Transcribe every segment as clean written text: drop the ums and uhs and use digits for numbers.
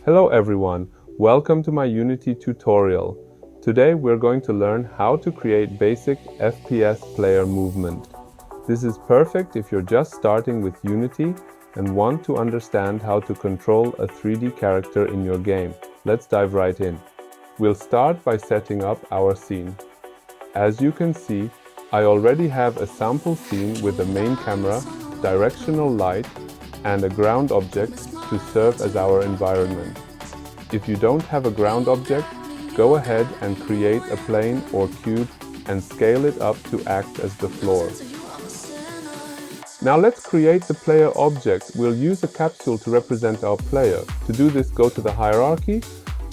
Hello everyone, welcome to my Unity tutorial. Today we're going to learn how to create basic FPS player movement. This is perfect if you're just starting with Unity and want to understand how to control a 3D character in your game. Let's dive right in. We'll start by setting up our scene. As you can see, I already have a sample scene with a main camera, directional light, and a ground object to serve as our environment. If you don't have a ground object, go ahead and create a plane or cube and scale it up to act as the floor. Now let's create the player object. We'll use a capsule to represent our player. To do this, go to the hierarchy,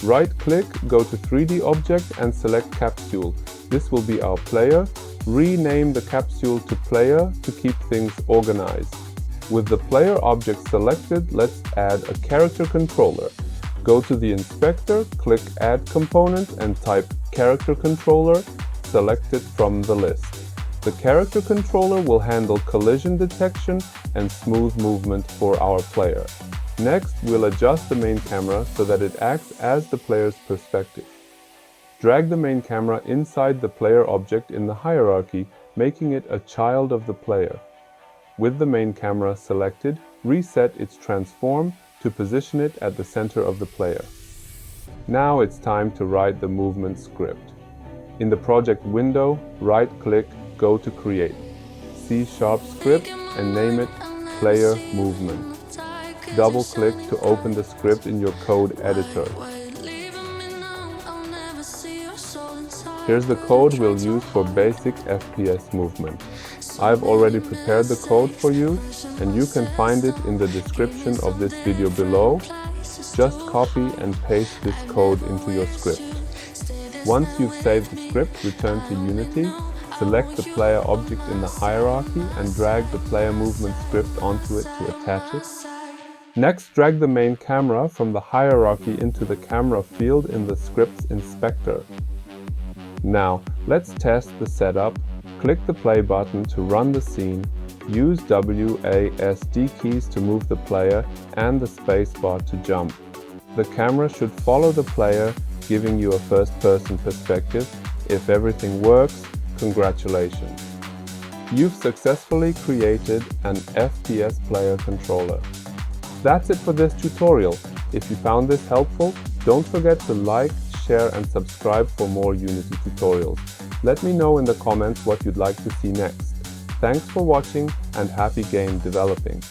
right-click, go to 3D object and select capsule. This will be our player. Rename the capsule to player to keep things organized. With the player object selected, let's add a character controller. Go to the inspector, click Add Component and type Character Controller, select it from the list. The character controller will handle collision detection and smooth movement for our player. Next, we'll adjust the main camera so that it acts as the player's perspective. Drag the main camera inside the player object in the hierarchy, making it a child of the player. With the main camera selected, reset its transform to position it at the center of the player. Now it's time to write the movement script. In the project window, right-click, go to Create. C# script and name it Player Movement. Double-click to open the script in your code editor. Here's the code we'll use for basic FPS movement. I've already prepared the code for you, and you can find it in the description of this video below. Just copy and paste this code into your script. Once you've saved the script, return to Unity, select the player object in the hierarchy and drag the player movement script onto it to attach it. Next, drag the main camera from the hierarchy into the camera field in the script's inspector. Now, let's test the setup. Click the play button to run the scene, use WASD keys to move the player and the spacebar to jump. The camera should follow the player, giving you a first-person perspective. If everything works, congratulations! You've successfully created an FPS player controller. That's it for this tutorial. If you found this helpful, don't forget to like, share and subscribe for more Unity tutorials. Let me know in the comments what you'd like to see next. Thanks for watching and happy game developing.